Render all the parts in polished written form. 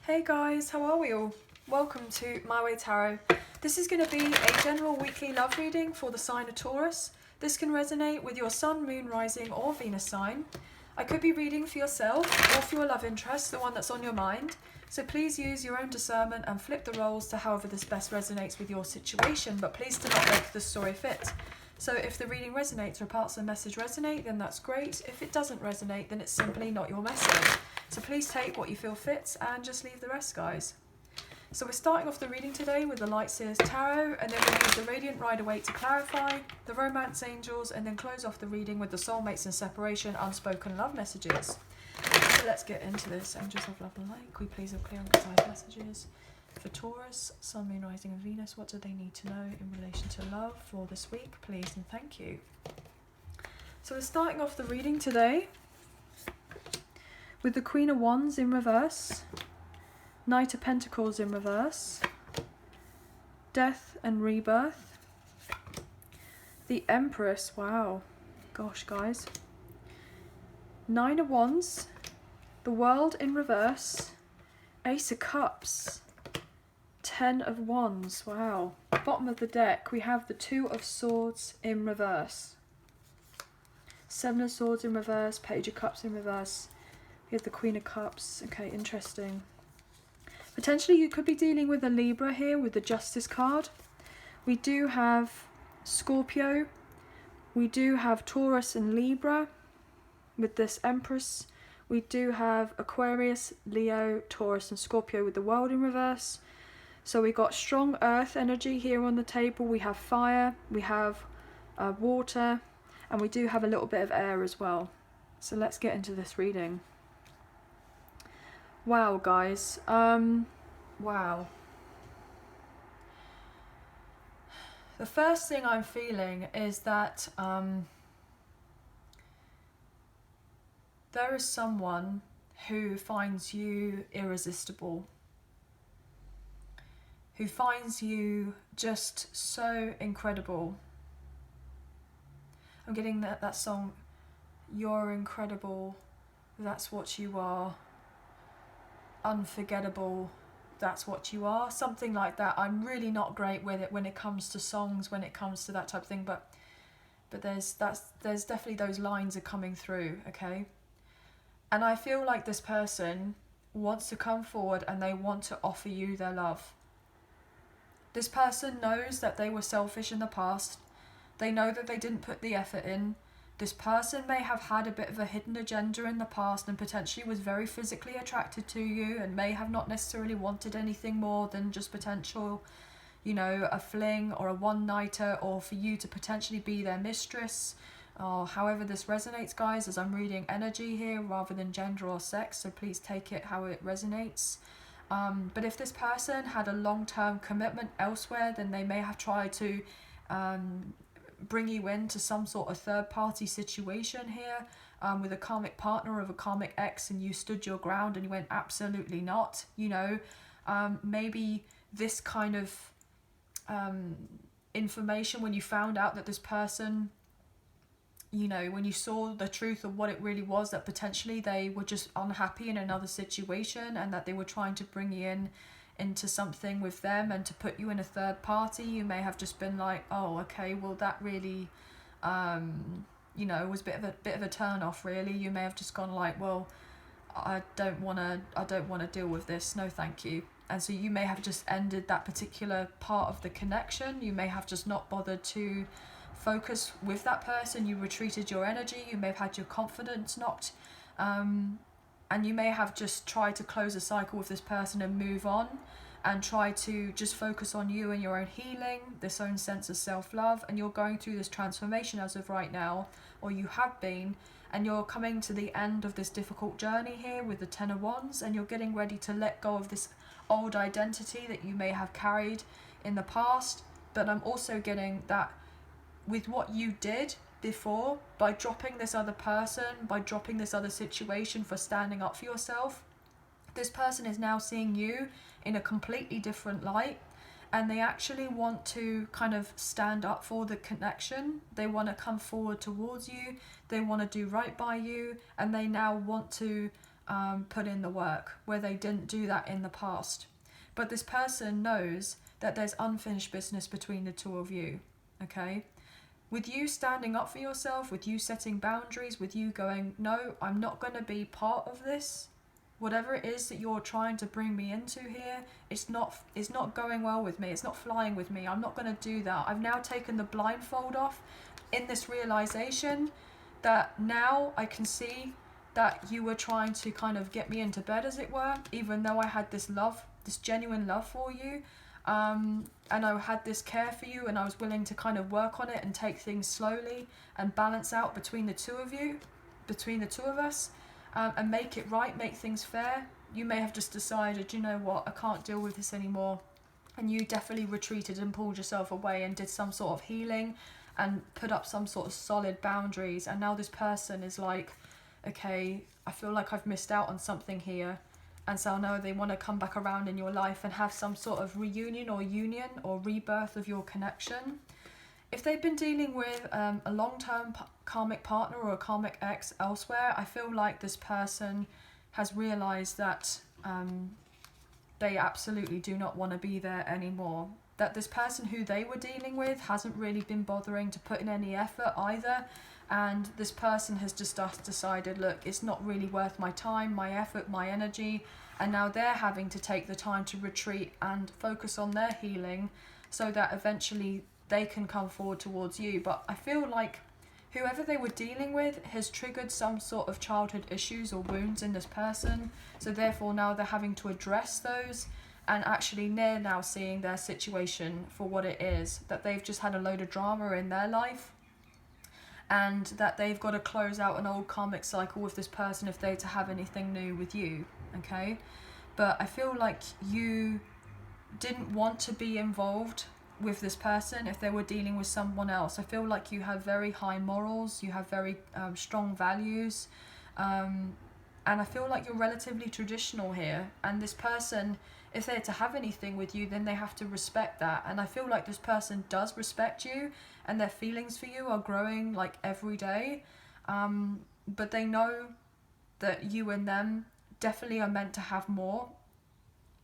Hey guys, how are we all? Welcome to My Way Tarot. This is going to be a general weekly love reading for the sign of Taurus. This can resonate with your sun, moon, rising or Venus sign. I could be reading for yourself or for your love interest, the one that's on your mind. So please use your own discernment and flip the roles to however this best resonates with your situation, but please do not make the story fit. So if the reading resonates or parts of the message resonate, then that's great. If it doesn't resonate, then it's simply not your message. So please take what you feel fits and just leave the rest, guys. So we're starting off the reading today with the Light Seer's Tarot, and then we'll use the Radiant Rider-Waite to clarify, the Romance Angels, and then close off the reading with the Soulmates and Separation Unspoken Love Messages. So let's get into this. Angels of Love and Light, can we please have clear and concise messages for Taurus, Sun, Moon, Rising and Venus? What do they need to know in relation to love for this week, please and thank you. So we're starting off the reading today with the Queen of Wands in reverse, Knight of Pentacles in reverse, Death and Rebirth, the Empress, wow, gosh guys, Nine of Wands, the World in reverse, Ace of Cups, Ten of Wands, wow. Bottom of the deck we have the Two of Swords in reverse, Seven of Swords in reverse, Page of Cups in reverse. We have the Queen of Cups. Okay, interesting. Potentially you could be dealing with a Libra here with the Justice card. We do have Scorpio. We do have Taurus and Libra with this Empress. We do have Aquarius, Leo, Taurus and Scorpio with the World in reverse. So we got strong earth energy here on the table. We have fire, we have water, and we do have a little bit of air as well. So let's get into this reading. Wow, guys. Wow. The first thing I'm feeling is that there is someone who finds you irresistible, who finds you just so incredible. I'm getting that song, You're Incredible, That's What You Are. Unforgettable, that's what you are, something like that. I'm really not great with it when it comes to songs, when it comes to that type of thing, but there's definitely those lines are coming through, okay? And I feel like this person wants to come forward and they want to offer you their love. This person knows that they were selfish in the past. They know that they didn't put the effort in. This person may have had a bit of a hidden agenda in the past and potentially was very physically attracted to you and may have not necessarily wanted anything more than just potential, you know, a fling or a one-nighter, or for you to potentially be their mistress, or however this resonates, guys, as I'm reading energy here rather than gender or sex, so please take it how it resonates. But if this person had a long-term commitment elsewhere, then they may have tried to bring you into some sort of third-party situation here with a karmic partner of a karmic ex, and you stood your ground and you went absolutely not, you know. Maybe this kind of information, when you found out that this person, you know, when you saw the truth of what it really was, that potentially they were just unhappy in another situation and that they were trying to bring you into something with them and to put you in a third party, you may have just been like, oh, okay, well that really you know, was a bit of a turn off, really. You may have just gone like, well, I don't want to deal with this, no thank you. And so you may have just ended that particular part of the connection. You may have just not bothered to focus with that person. You retreated your energy. You may have had your confidence knocked, and you may have just tried to close a cycle with this person and move on and try to just focus on you and your own healing, this own sense of self-love. And you're going through this transformation as of right now, or you have been, and you're coming to the end of this difficult journey here with the Ten of Wands, and you're getting ready to let go of this old identity that you may have carried in the past. But I'm also getting that with what you did before, by dropping this other person, by dropping this other situation for standing up for yourself, this person is now seeing you in a completely different light, and they actually want to kind of stand up for the connection. They want to come forward towards you, they want to do right by you, and they now want to put in the work, where they didn't do that in the past. But this person knows that there's unfinished business between the two of you, okay? With you standing up for yourself, with you setting boundaries, with you going, no, I'm not going to be part of this. Whatever it is that you're trying to bring me into here, it's not going well with me. It's not flying with me. I'm not going to do that. I've now taken the blindfold off in this realization that now I can see that you were trying to kind of get me into bed, as it were, even though I had this love, this genuine love for you. And I had this care for you, and I was willing to kind of work on it and take things slowly and balance out between the two of you, between the two of us, and make it right, make things fair. You may have just decided, you know what, I can't deal with this anymore. And you definitely retreated and pulled yourself away and did some sort of healing and put up some sort of solid boundaries. And now this person is like, okay, I feel like I've missed out on something here. And so now they want to come back around in your life and have some sort of reunion or union or rebirth of your connection. If they've been dealing with a long-term karmic partner or a karmic ex elsewhere, I feel like this person has realised that they absolutely do not want to be there anymore. That this person who they were dealing with hasn't really been bothering to put in any effort either. And this person has just decided, look, it's not really worth my time, my effort, my energy. And now they're having to take the time to retreat and focus on their healing so that eventually they can come forward towards you. But I feel like whoever they were dealing with has triggered some sort of childhood issues or wounds in this person. So therefore now they're having to address those. And actually they're now seeing their situation for what it is. That they've just had a load of drama in their life. And that they've got to close out an old karmic cycle with this person if they're to have anything new with you, okay? But I feel like you didn't want to be involved with this person if they were dealing with someone else. I feel like you have very high morals, you have very strong values, and I feel like you're relatively traditional here. And this person, if they're to have anything with you, then they have to respect that. And I feel like this person does respect you, and their feelings for you are growing like every day. But they know that you and them definitely are meant to have more.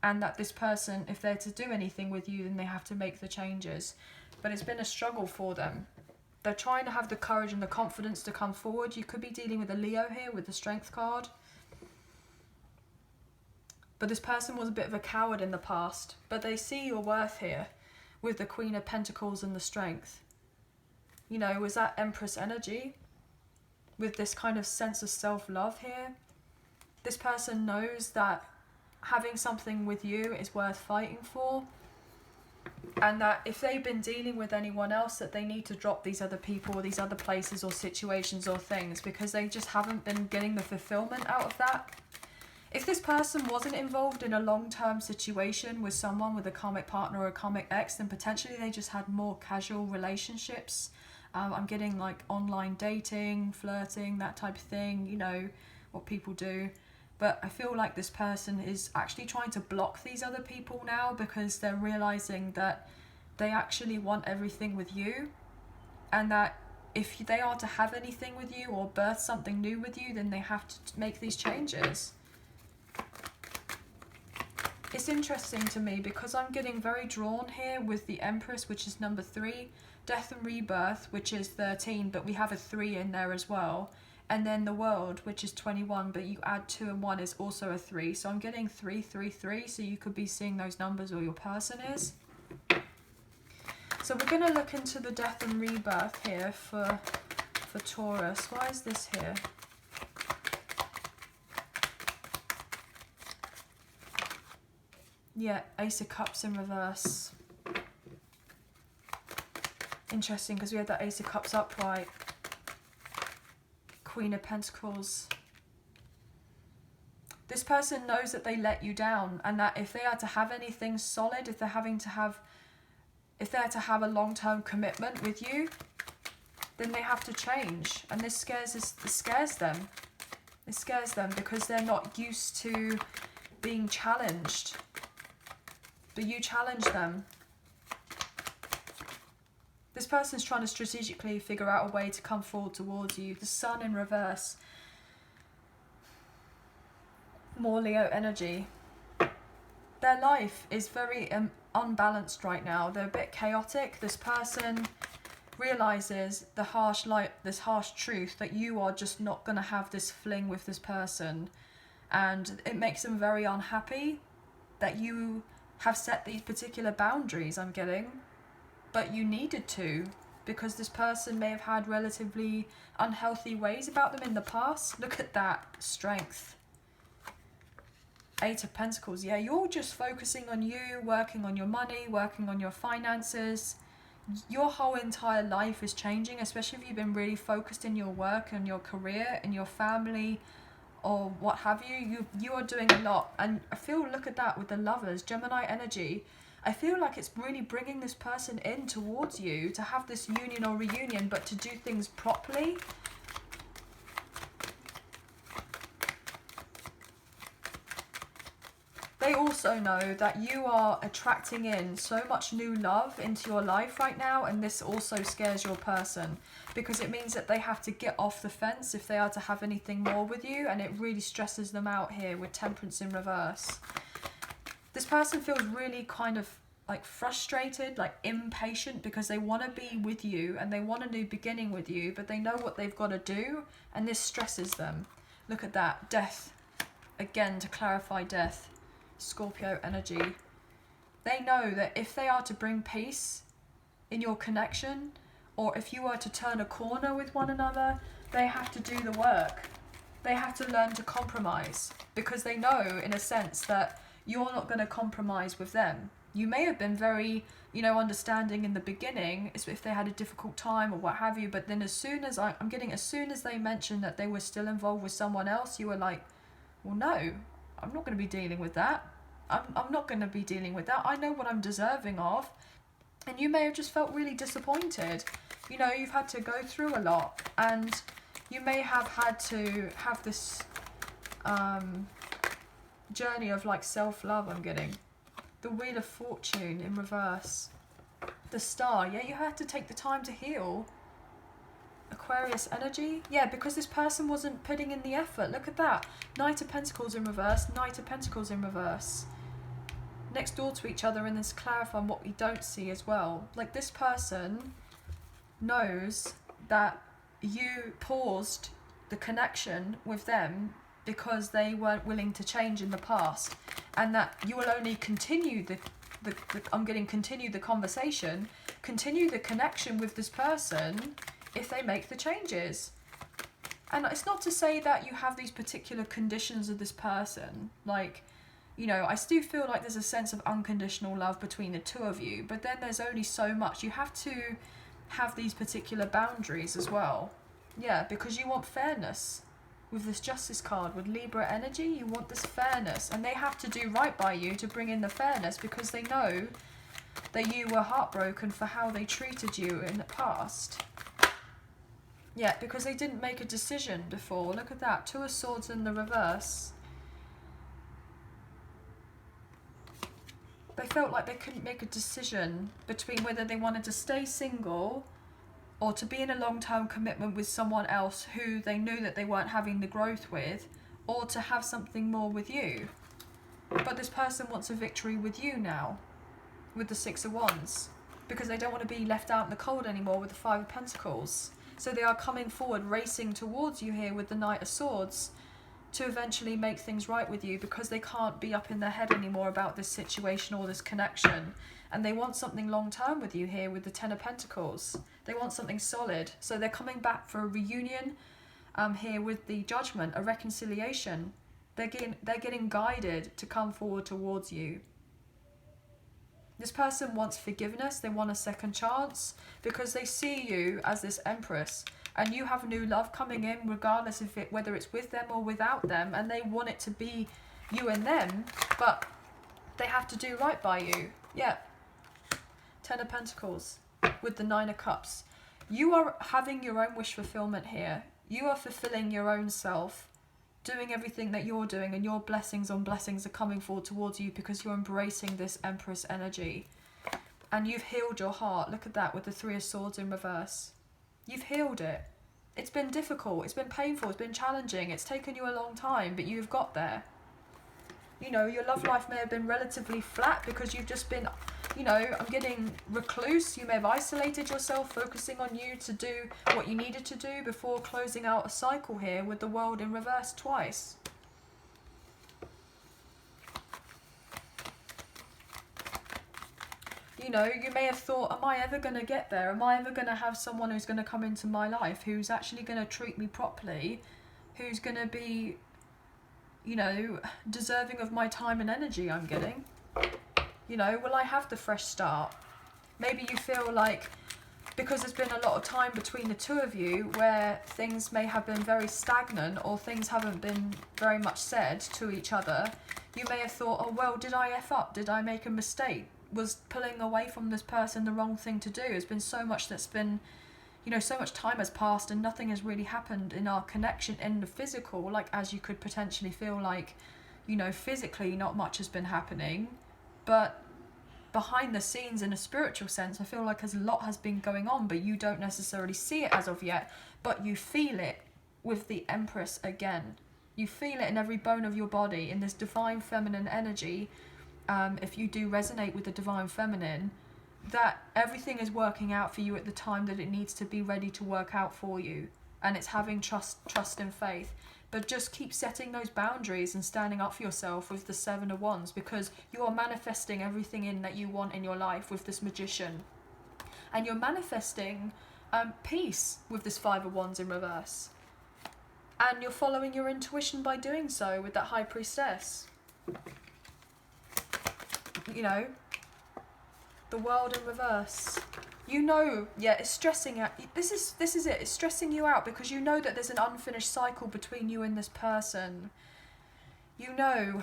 And that this person, if they're to do anything with you, then they have to make the changes. But it's been a struggle for them. They're trying to have the courage and the confidence to come forward. You could be dealing with a Leo here with the Strength card. But this person was a bit of a coward in the past. But they see your worth here with the Queen of Pentacles and the Strength. You know, was that Empress energy with this kind of sense of self-love here. This person knows that having something with you is worth fighting for. And that if they've been dealing with anyone else, that they need to drop these other people or these other places or situations or things, because they just haven't been getting the fulfillment out of that. If this person wasn't involved in a long-term situation with someone with a karmic partner or a karmic ex, then potentially they just had more casual relationships. I'm getting like online dating, flirting, that type of thing, you know, what people do. But I feel like this person is actually trying to block these other people now, because they're realizing that they actually want everything with you, and that if they are to have anything with you or birth something new with you, then they have to make these changes. It's interesting to me because I'm getting very drawn here with the Empress, which is number 3, Death and Rebirth, which is 13, but we have a 3 in there as well. And then the World, which is 21, but you add 2 and 1 is also a 3. So I'm getting 3, 3, 3. So you could be seeing those numbers, or your person is. So we're going to look into the Death and Rebirth here for Taurus. Why is this here? Yeah, Ace of Cups in reverse. Interesting, because we had that Ace of Cups upright. Queen of Pentacles. This person knows that they let you down, and that if they are to have anything solid, if they're to have a long-term commitment with you, then they have to change. And this scares them. It scares them because they're not used to being challenged. But you challenge them. This person's trying to strategically figure out a way to come forward towards you. The Sun in reverse. More Leo energy. Their life is very unbalanced right now. They're a bit chaotic. This person realizes this harsh truth that you are just not going to have this fling with this person, and it makes them very unhappy that you have set these particular boundaries, I'm getting, but you needed to, because this person may have had relatively unhealthy ways about them in the past. Look at that strength. Eight of Pentacles. Yeah, you're just focusing on you, working on your money, working on your finances. Your whole entire life is changing, especially if you've been really focused in your work and your career and your family or what have you. You are doing a lot. And I feel, look at that with the Lovers, Gemini energy. I feel like it's really bringing this person in towards you to have this union or reunion, but to do things properly. They also know that you are attracting in so much new love into your life right now, and this also scares your person because it means that they have to get off the fence if they are to have anything more with you, and it really stresses them out here with Temperance in reverse. This person feels really kind of like frustrated, like impatient, because they want to be with you and they want a new beginning with you, but they know what they've got to do, and this stresses them. Look at that. Death. Again, to clarify, death. Scorpio energy. They know that if they are to bring peace in your connection, or if you are to turn a corner with one another, they have to do the work. They have to learn to compromise, because they know in a sense that you're not going to compromise with them. You may have been very, understanding in the beginning if they had a difficult time or what have you, but then as soon as they mentioned that they were still involved with someone else, you were like, well, no, I'm not going to be dealing with that. I'm not going to be dealing with that. I know what I'm deserving of. And you may have just felt really disappointed. You've had to go through a lot, and you may have had to have this journey of like self-love, I'm getting. The Wheel of Fortune in reverse. The Star. Yeah, you had to take the time to heal. Aquarius energy. Yeah, because this person wasn't putting in the effort. Look at that. Knight of Pentacles in reverse. Knight of Pentacles in reverse. Next door to each other, and this clarifying what we don't see as well. Like, this person knows that you paused the connection with them because they weren't willing to change in the past, and that you will only continue continue the conversation, continue the connection with this person if they make the changes. And it's not to say that you have these particular conditions of this person, like, I still feel like there's a sense of unconditional love between the two of you, but then there's only so much. You have to have these particular boundaries as well. Yeah, because you want fairness. With this Justice card, with Libra energy, you want this fairness, and they have to do right by you to bring in the fairness, because they know that you were heartbroken for how they treated you in the past. Yeah, because they didn't make a decision before. Look at that. Two of Swords in the reverse. They felt like they couldn't make a decision between whether they wanted to stay single or to be in a long-term commitment with someone else who they knew that they weren't having the growth with, or to have something more with you. But this person wants a victory with you now, with the Six of Wands, because they don't want to be left out in the cold anymore with the Five of Pentacles. So they are coming forward, racing towards you here with the Knight of Swords, to eventually make things right with you, because they can't be up in their head anymore about this situation or this connection. And they want something long-term with you here with the Ten of Pentacles. They want something solid. So they're coming back for a reunion here with the Judgment, a reconciliation. They're getting guided to come forward towards you. This person wants forgiveness. They want a second chance, because they see you as this Empress. And you have new love coming in, regardless of whether it's with them or without them. And they want it to be you and them, but they have to do right by you. Yeah. Ten of Pentacles with the Nine of Cups. You are having your own wish fulfillment here. You are fulfilling your own self, doing everything that you're doing, and your blessings on blessings are coming forward towards you because you're embracing this Empress energy. And you've healed your heart. Look at that with the Three of Swords in reverse. You've healed it. It's been difficult. It's been painful. It's been challenging. It's taken you a long time, but you've got there. You know, your love life may have been relatively flat because you've just been, you know, I'm getting recluse. You may have isolated yourself, focusing on you to do what you needed to do before closing out a cycle here with the world in reverse twice. You know, you may have thought, am I ever going to get there? Am I ever going to have someone who's going to come into my life who's actually going to treat me properly, who's going to be, you know, deserving of my time and energy I'm getting? You know, will I have the fresh start? Maybe you feel like, because there's been a lot of time between the two of you where things may have been very stagnant or things haven't been very much said to each other, you may have thought, oh well, did I F up? Did I make a mistake? Was pulling away from this person the wrong thing to do? There's been so much that's been, you know, so much time has passed and nothing has really happened in our connection in the physical, like as you could potentially feel like, you know, physically not much has been happening, but behind the scenes in a spiritual sense, I feel like a lot has been going on, but you don't necessarily see it as of yet, but you feel it with the Empress again. You feel it in every bone of your body, in this divine feminine energy. If you do resonate with the divine feminine, that everything is working out for you at the time that it needs to be ready to work out for you. And it's having trust and faith. But just keep setting those boundaries and standing up for yourself with the Seven of Wands, because you are manifesting everything in that you want in your life with this Magician. And you're manifesting peace with this Five of Wands in reverse. And you're following your intuition by doing so with that High Priestess. You know, the World in reverse. You know, yeah, it's stressing out. This is it. It's stressing you out because you know that there's an unfinished cycle between you and this person. You know,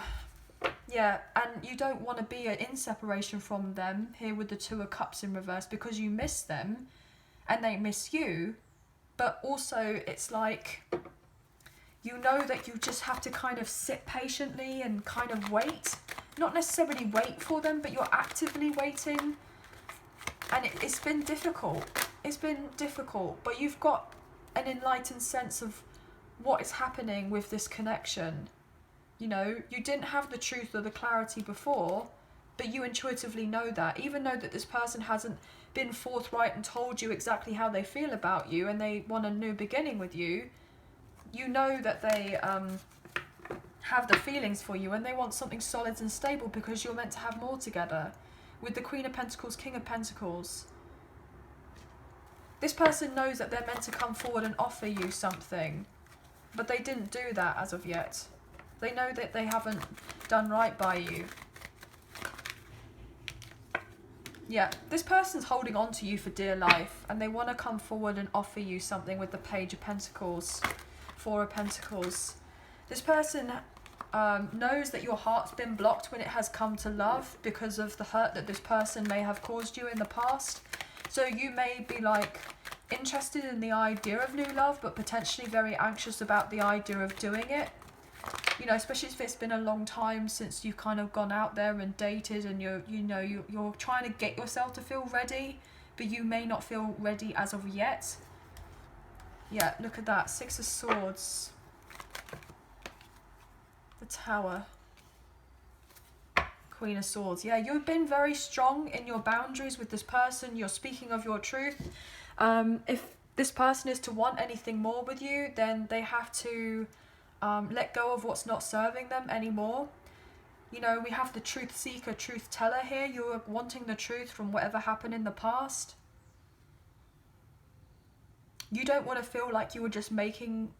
yeah, and you don't want to be in separation from them here with the Two of Cups in reverse because you miss them and they miss you. But also it's like, you know that you just have to kind of sit patiently and kind of wait. Not necessarily wait for them, but you're actively waiting. And it's been difficult. It's been difficult. But you've got an enlightened sense of what is happening with this connection. You know, you didn't have the truth or the clarity before, but you intuitively know that. Even though that this person hasn't been forthright and told you exactly how they feel about you and they want a new beginning with you, you know that they have the feelings for you and they want something solid and stable because you're meant to have more together. With the Queen of Pentacles, King of Pentacles, this person knows that they're meant to come forward and offer you something, but they didn't do that as of yet. They know that they haven't done right by you. Yeah, this person's holding on to you for dear life and they want to come forward and offer you something with the Page of Pentacles, Four of Pentacles. This person knows that your heart's been blocked when it has come to love because of the hurt that this person may have caused you in the past. So you may be like interested in the idea of new love, but potentially very anxious about the idea of doing it. You know, especially if it's been a long time since you've kind of gone out there and dated, and you're trying to get yourself to feel ready, but you may not feel ready as of yet. Yeah, look at that. Six of Swords. The Tower. Queen of Swords. Yeah, you've been very strong in your boundaries with this person. You're speaking of your truth. If this person is to want anything more with you, then they have to let go of what's not serving them anymore. You know, we have the truth seeker, truth teller here. You're wanting the truth from whatever happened in the past. You don't want to feel like you were just making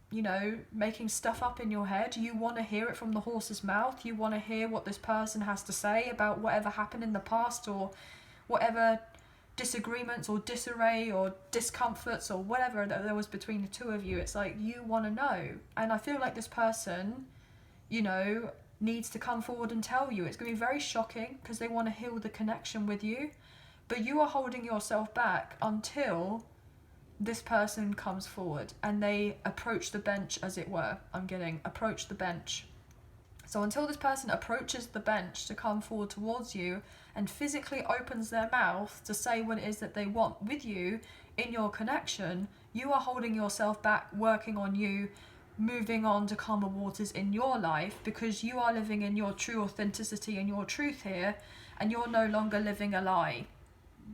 stuff up in your head. You want to hear it from the horse's mouth. You want to hear what this person has to say about whatever happened in the past, or whatever disagreements or disarray or discomforts or whatever that there was between the two of you. It's like you want to know. And I feel like this person, you know, needs to come forward and tell you. It's going to be very shocking because they want to heal the connection with you. But you are holding yourself back until this person comes forward and they approach the bench, as it were. Approach the bench. So until this person approaches the bench to come forward towards you and physically opens their mouth to say what it is that they want with you in your connection, you are holding yourself back, working on you, moving on to calmer waters in your life, because you are living in your true authenticity and your truth here, and you're no longer living a lie.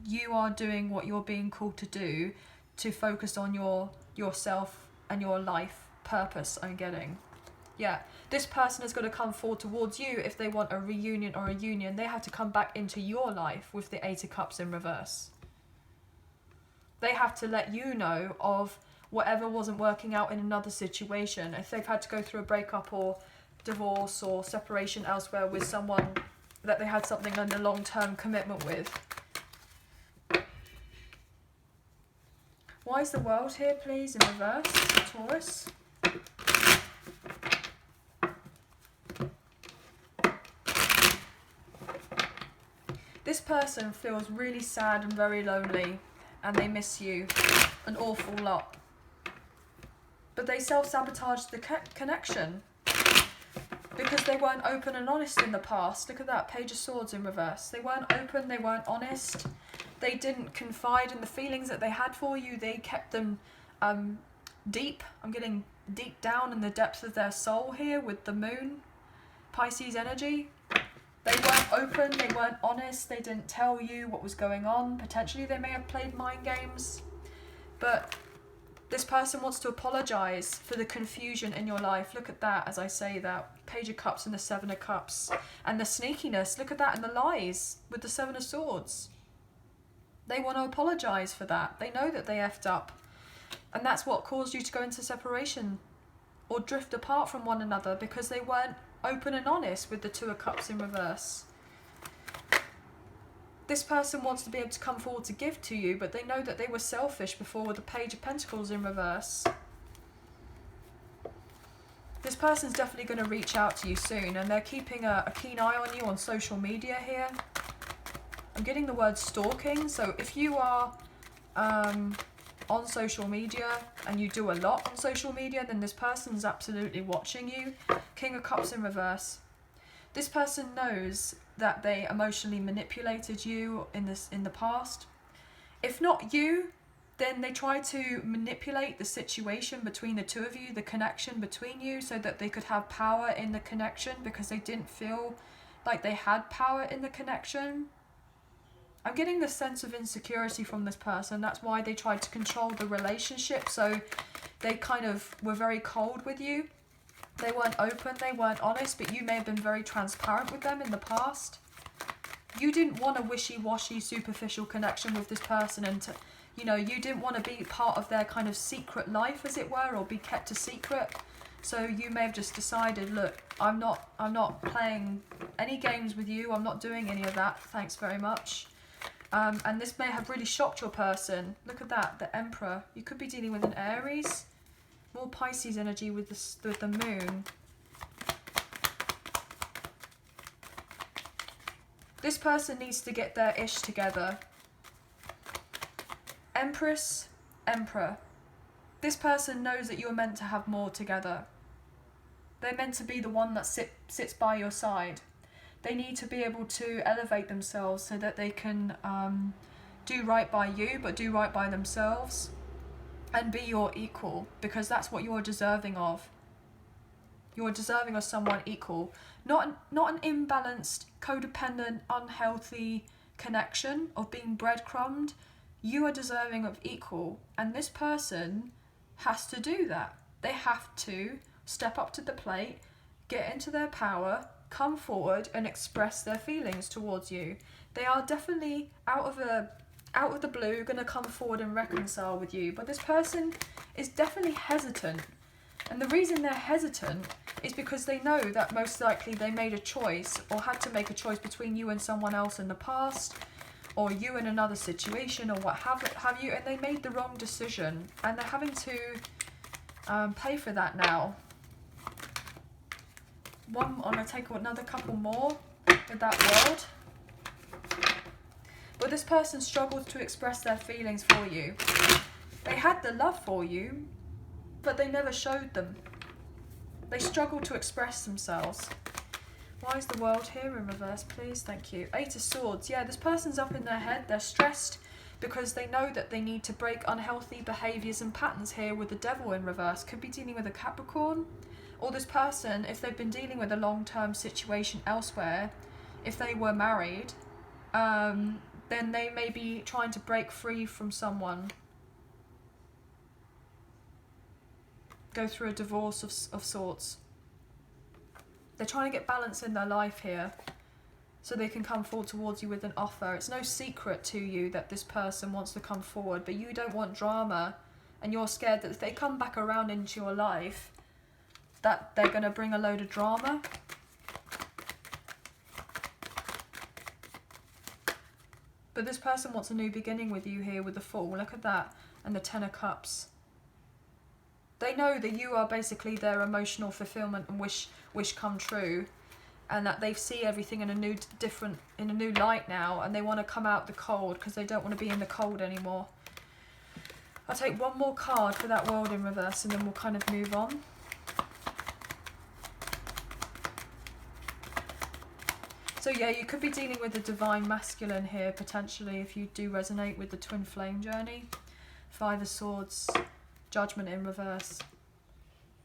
You are doing what you're being called to do, to focus on yourself and your life purpose. I'm getting. Yeah, this person has got to come forward towards you if they want a reunion or a union. They have to come back into your life with the Eight of Cups in reverse. They have to let you know of whatever wasn't working out in another situation. If they've had to go through a breakup or divorce or separation elsewhere with someone that they had something under long-term commitment with. Why is the World here, please, in reverse, Taurus? This person feels really sad and very lonely, and they miss you an awful lot. But they self-sabotaged the connection because they weren't open and honest in the past. Look at that, Page of Swords in reverse. They weren't open, they weren't honest. They didn't confide in the feelings that they had for you. They kept them deep. I'm getting deep down in the depths of their soul here with the moon, Pisces energy. They weren't open, they weren't honest, they didn't tell you what was going on. Potentially they may have played mind games. But this person wants to apologise for the confusion in your life. Look at that as I say that. Page of Cups and the Seven of Cups. And the sneakiness, look at that, and the lies with the Seven of Swords. They want to apologise for that. They know that they effed up. And that's what caused you to go into separation or drift apart from one another, because they weren't open and honest with the Two of Cups in reverse. This person wants to be able to come forward to give to you, but they know that they were selfish before with the Page of Pentacles in reverse. This person's definitely going to reach out to you soon, and they're keeping a keen eye on you on social media here. I'm getting the word stalking, so if you are on social media and you do a lot on social media, then this person's absolutely watching you. King of Cups in reverse. This person knows that they emotionally manipulated you in the past. If not you, then they tried to manipulate the situation between the two of you, the connection between you, so that they could have power in the connection, because they didn't feel like they had power in the connection. I'm getting the sense of insecurity from this person. That's why they tried to control the relationship. So they kind of were very cold with you. They weren't open, they weren't honest, but you may have been very transparent with them in the past. You didn't want a wishy-washy, superficial connection with this person, and you didn't want to be part of their kind of secret life, as it were, or be kept a secret. So you may have just decided, look, I'm not playing any games with you. I'm not doing any of that. Thanks very much. And this may have really shocked your person. Look at that, the Emperor. You could be dealing with an Aries. More Pisces energy with the moon. This person needs to get their ish together. Empress, Emperor. This person knows that you're meant to have more together. They're meant to be the one that sits by your side. They need to be able to elevate themselves so that they can do right by you, but do right by themselves. And be your equal, because that's what you're deserving of. You're deserving of someone equal. Not an imbalanced, codependent, unhealthy connection of being breadcrumbed. You are deserving of equal. And this person has to do that. They have to step up to the plate, get into their power, come forward and express their feelings towards you. They are definitely out of the blue going to come forward and reconcile with you, but this person is definitely hesitant. And the reason they're hesitant is because they know that most likely they made a choice or had to make a choice between you and someone else in the past, or you in another situation, or what have you, and they made the wrong decision, and they're having to pay for that now. I'm going to take another couple more with that World. But this person struggled to express their feelings for you. They had the love for you, but they never showed them. They struggled to express themselves. Why is the World here in reverse, please? Thank you. Eight of Swords. Yeah, this person's up in their head. They're stressed. because they know that they need to break unhealthy behaviours and patterns here with the devil in reverse. Could be dealing with a Capricorn. Or this person, if they've been dealing with a long-term situation elsewhere, if they were married, then they may be trying to break free from someone. Go through a divorce of sorts. They're trying to get balance in their life here, so they can come forward towards you with an offer. It's no secret to you that this person wants to come forward, but you don't want drama, and you're scared that if they come back around into your life, that they're going to bring a load of drama. But this person wants a new beginning with you here with the Fool. Look at that. And the Ten of Cups. They know that you are basically their emotional fulfillment and wish come true. And that they see everything in a new light now. And they want to come out the cold because they don't want to be in the cold anymore. I'll take one more card for that World in reverse and then we'll kind of move on. So yeah, you could be dealing with the divine masculine here, potentially, if you do resonate with the twin flame journey. Five of Swords, Judgment in reverse.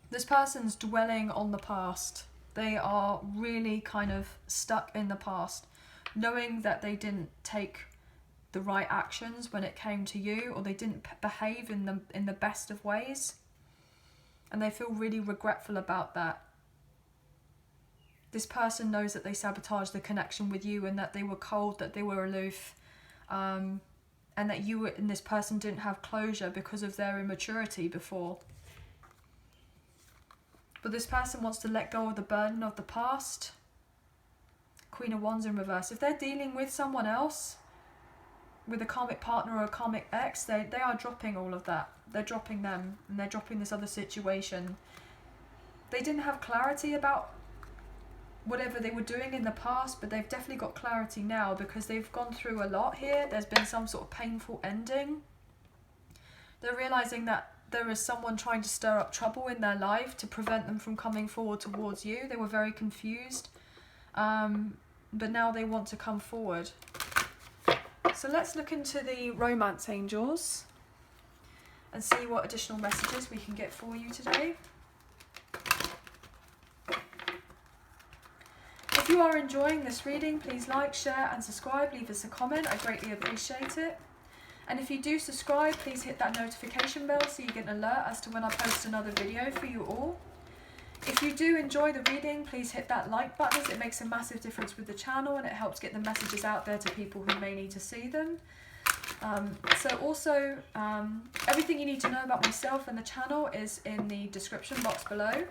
This person's dwelling on the past. They are really kind of stuck in the past, knowing that they didn't take the right actions when it came to you, or they didn't behave in the best of ways. And they feel really regretful about that. This person knows that they sabotaged the connection with you and that they were cold, that they were aloof, and that you and this person didn't have closure because of their immaturity before. But this person wants to let go of the burden of the past. Queen of Wands in reverse. If they're dealing with someone else, with a karmic partner or a karmic ex, they are dropping all of that. They're dropping them and they're dropping this other situation. They didn't have clarity about whatever they were doing in the past, but they've definitely got clarity now because they've gone through a lot here. There's been some sort of painful ending. They're realizing that there is someone trying to stir up trouble in their life to prevent them from coming forward towards you. They were very confused, but now they want to come forward. So let's look into the romance angels and see what additional messages we can get for you today. If you are enjoying this reading, please like, share and subscribe. Leave us a comment. I greatly appreciate it. And if you do subscribe, please hit that notification bell so you get an alert as to when I post another video for you all. If you do enjoy the reading, please hit that like button as it makes a massive difference with the channel and it helps get the messages out there to people who may need to see them. Everything you need to know about myself and the channel is in the description box below.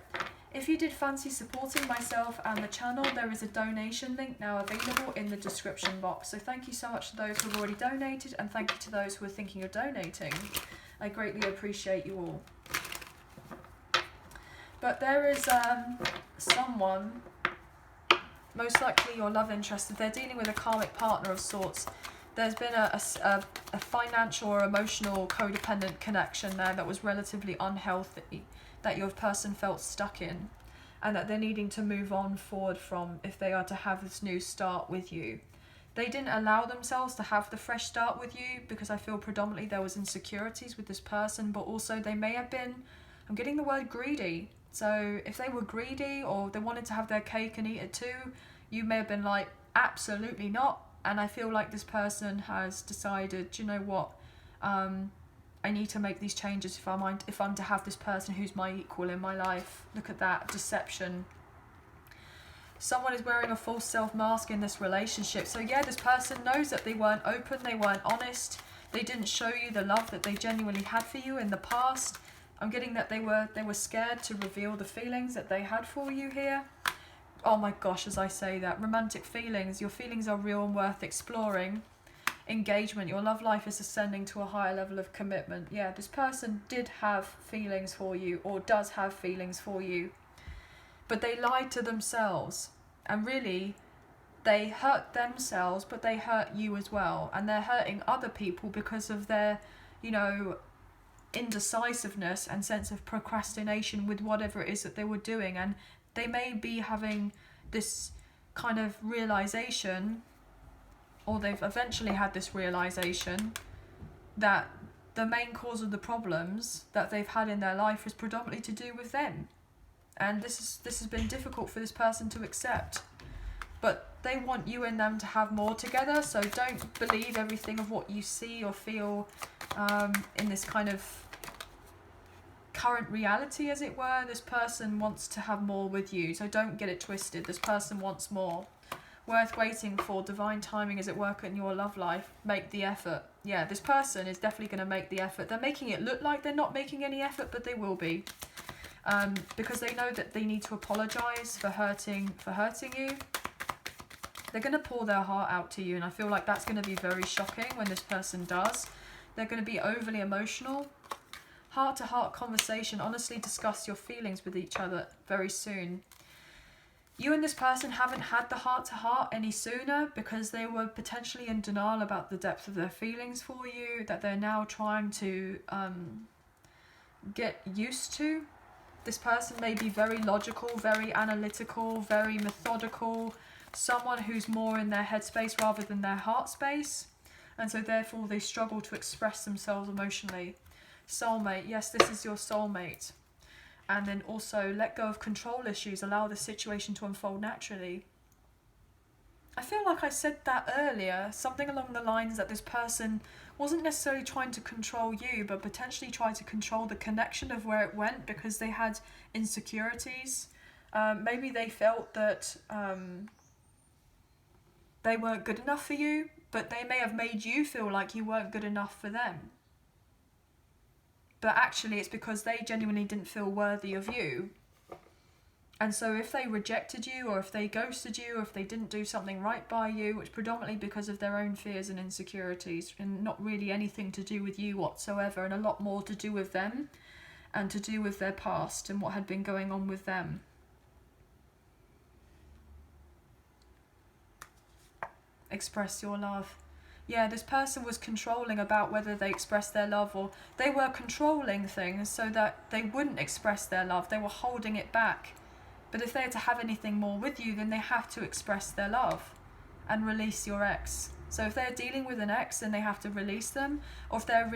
If you did fancy supporting myself and the channel, there is a donation link now available in the description box. So thank you so much to those who have already donated, and thank you to those who are thinking of donating. I greatly appreciate you all. But there is someone, most likely your love interest, if they're dealing with a karmic partner of sorts, there's been a financial or emotional codependent connection there that was relatively unhealthy, that your person felt stuck in, and that they're needing to move on forward from if they are to have this new start with you. They didn't allow themselves to have the fresh start with you because I feel predominantly there was insecurities with this person, but also they may have been, I'm getting the word greedy. So if they were greedy or they wanted to have their cake and eat it too, you may have been like, absolutely not. And I feel like this person has decided, you know what, I need to make these changes if I'm to have this person who's my equal in my life. Look at that, deception. Someone is wearing a false self-mask in this relationship. So yeah, this person knows that they weren't open, they weren't honest, they didn't show you the love that they genuinely had for you in the past. I'm getting that they were scared to reveal the feelings that they had for you here. Oh my gosh, as I say that, romantic feelings, your feelings are real and worth exploring. Engagement, your love life is ascending to a higher level of commitment. Yeah, this person did have feelings for you or does have feelings for you, but they lied to themselves, and really they hurt themselves, but they hurt you as well, and they're hurting other people because of their, you know, indecisiveness and sense of procrastination with whatever it is that they were doing. And they may be having this kind of realization, or they've eventually had this realization that the main cause of the problems that they've had in their life is predominantly to do with them. And this has been difficult for this person to accept. But they want you and them to have more together, so don't believe everything of what you see or feel in this kind of current reality, as it were. This person wants to have more with you, so don't get it twisted. This person wants more. Worth waiting for, divine timing is at work in your love life. Make the effort. Yeah, this person is definitely going to make the effort. They're making it look like they're not making any effort, but they will be. Because they know that they need to apologise for hurting you. They're going to pour their heart out to you, and I feel like that's going to be very shocking when this person does. They're going to be overly emotional. Heart-to-heart conversation. Honestly discuss your feelings with each other very soon. You and this person haven't had the heart-to-heart any sooner because they were potentially in denial about the depth of their feelings for you, that they're now trying to get used to. This person may be very logical, very analytical, very methodical, someone who's more in their headspace rather than their heart space, and so therefore they struggle to express themselves emotionally. Soulmate, yes, this is your soulmate. And then also let go of control issues, allow the situation to unfold naturally. I feel like I said that earlier, something along the lines that this person wasn't necessarily trying to control you, but potentially tried to control the connection of where it went because they had insecurities. Maybe they felt that they weren't good enough for you, but they may have made you feel like you weren't good enough for them. But actually it's because they genuinely didn't feel worthy of you. And so if they rejected you, or if they ghosted you, or if they didn't do something right by you, it's predominantly because of their own fears and insecurities, and not really anything to do with you whatsoever, and a lot more to do with them and to do with their past and what had been going on with them. Express your love. Yeah, this person was controlling about whether they expressed their love, or they were controlling things so that they wouldn't express their love. They were holding it back. But if they're to have anything more with you, then they have to express their love and release your ex. So if they're dealing with an ex, then they have to release them. Or if they're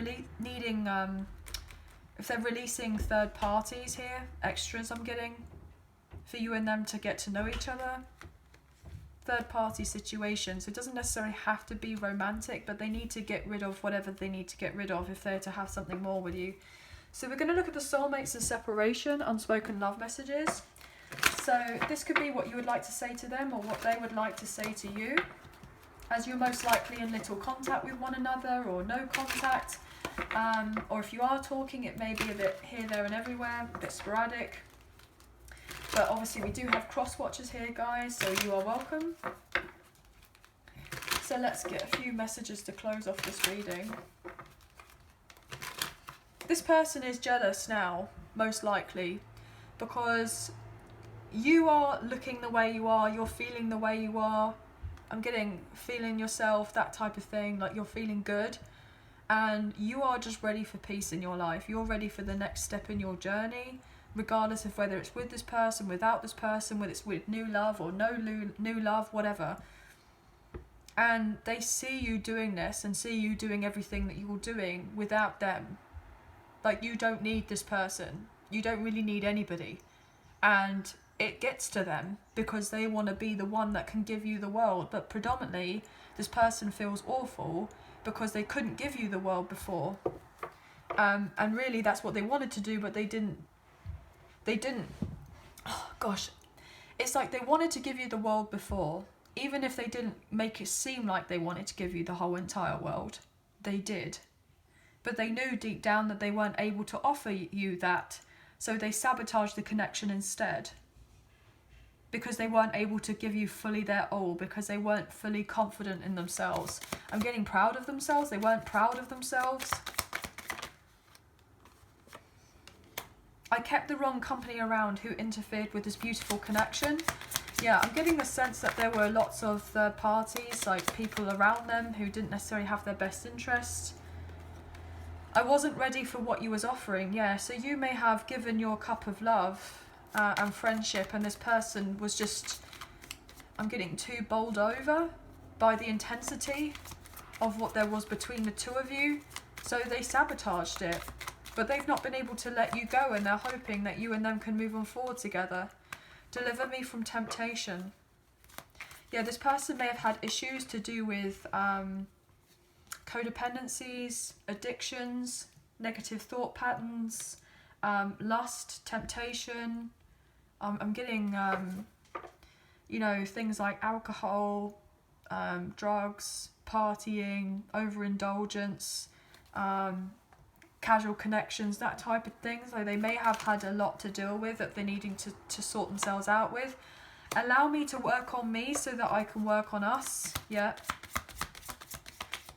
if they're releasing third parties here, extras I'm getting, for you and them to get to know each other. Third party situation, so it doesn't necessarily have to be romantic, but they need to get rid of whatever they need to get rid of if they're to have something more with you. So we're going to look at the soulmates of separation, unspoken love messages. So this could be what you would like to say to them, or what they would like to say to you, as you're most likely in little contact with one another, or no contact, or if you are talking, it may be a bit here, there and everywhere, a bit sporadic. But obviously we do have cross watchers here, guys, so you are welcome. So let's get a few messages to close off this reading. This person is jealous now, most likely, because you are looking the way you are, you're feeling the way you are. I'm getting feeling yourself, that type of thing, like you're feeling good. And you are just ready for peace in your life. You're ready for the next step in your journey, regardless of whether it's with this person, without this person, whether it's with new love or no new love, whatever. And they see you doing this and see you doing everything that you're doing without them. Like, you don't need this person. You don't really need anybody. And it gets to them because they want to be the one that can give you the world. But predominantly, this person feels awful because they couldn't give you the world before. And really, that's what they wanted to do, but they didn't. Oh gosh, it's like they wanted to give you the world before, even if they didn't make it seem like they wanted to give you the whole entire world. They did, but they knew deep down that they weren't able to offer you that, so they sabotaged the connection instead, because they weren't able to give you fully their all, because they weren't fully confident in themselves. I'm getting proud of themselves. They weren't proud of themselves. I kept the wrong company around who interfered with this beautiful connection. Yeah, I'm getting the sense that there were lots of third parties, like people around them who didn't necessarily have their best interests. I wasn't ready for what you was offering. Yeah, so you may have given your cup of love and friendship, and this person was just, I'm getting too bowled over by the intensity of what there was between the two of you. So they sabotaged it, but they've not been able to let you go, and they're hoping that you and them can move on forward together. Deliver me from temptation. Yeah, this person may have had issues to do with codependencies, addictions, negative thought patterns, lust, temptation. I'm getting, you know, things like alcohol, drugs, partying, overindulgence, casual connections, that type of thing. So they may have had a lot to deal with that they're needing to sort themselves out with. Allow me to work on me so that I can work on us. Yeah.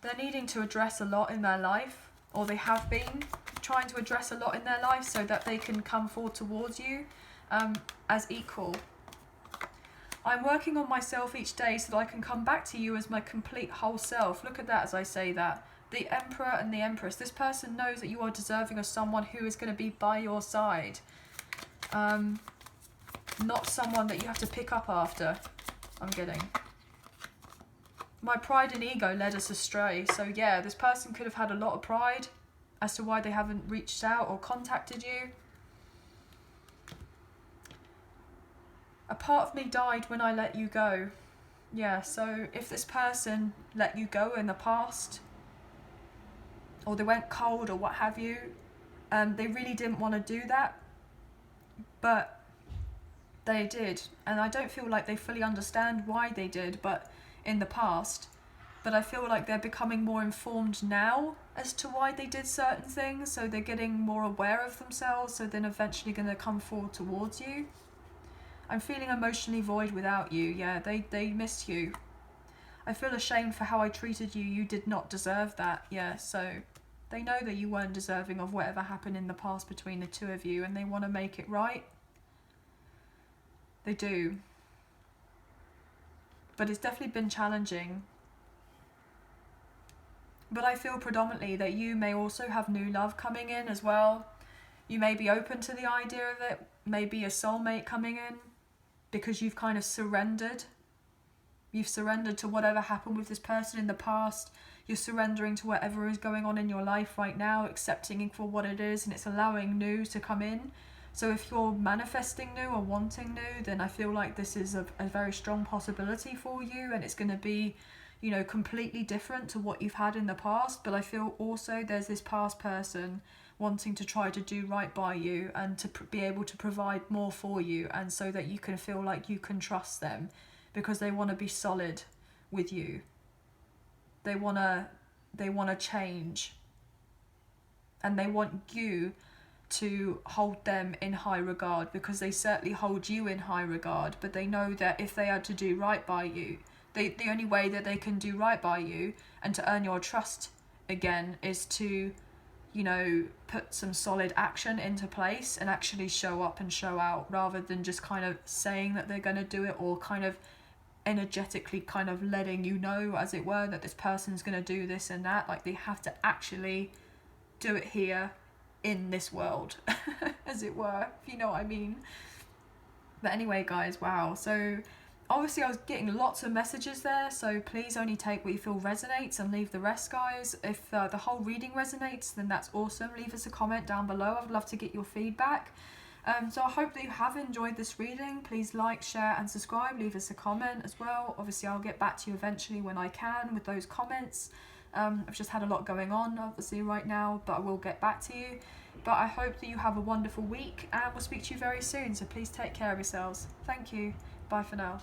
They're needing to address a lot in their life, or they have been trying to address a lot in their life so that they can come forward towards you as equal. I'm working on myself each day so that I can come back to you as my complete whole self. Look at that as I say that. The Emperor and the Empress. This person knows that you are deserving of someone who is going to be by your side. Not someone that you have to pick up after. I'm getting. My pride and ego led us astray. So yeah, this person could have had a lot of pride as to why they haven't reached out or contacted you. A part of me died when I let you go. Yeah, so if this person let you go in the past, or they went cold or what have you, they really didn't want to do that, but they did. And I don't feel like they fully understand why they did, but in the past. But I feel like they're becoming more informed now as to why they did certain things, so they're getting more aware of themselves, so then eventually going to come forward towards you. I'm feeling emotionally void without you. Yeah, they miss you. I feel ashamed for how I treated you. You did not deserve that. Yeah, so they know that you weren't deserving of whatever happened in the past between the two of you, and they want to make it right. They do. But it's definitely been challenging. But I feel predominantly that you may also have new love coming in as well. You may be open to the idea of it. Maybe a soulmate coming in, because you've kind of surrendered. You've surrendered to whatever happened with this person in the past. You're surrendering to whatever is going on in your life right now, accepting it for what it is, and it's allowing new to come in. So if you're manifesting new or wanting new, then I feel like this is a very strong possibility for you, and it's going to be, you know, completely different to what you've had in the past. But I feel also there's this past person wanting to try to do right by you and to be able to provide more for you, and so that you can feel like you can trust them, because they want to be solid with you. They want to change, and they want you to hold them in high regard, because they certainly hold you in high regard. But they know that if they are to do right by you, the only way that they can do right by you and to earn your trust again is to, you know, put some solid action into place and actually show up and show out, rather than just kind of saying that they're going to do it, or kind of energetically kind of letting you know, as it were, that this person's going to do this and that. Like, they have to actually do it here in this world, as it were, if you know what I mean. But anyway, guys, wow. So obviously I was getting lots of messages there, so please only take what you feel resonates and leave the rest, guys. If the whole reading resonates, then that's awesome. Leave us a comment down below. I'd love to get your feedback. So I hope that you have enjoyed this reading. Please like, share and subscribe. Leave us a comment as well. Obviously I'll get back to you eventually when I can with those comments. I've just had a lot going on obviously right now, but I will get back to you. But I hope that you have a wonderful week, and we'll speak to you very soon, so please take care of yourselves. Thank you. Bye for now.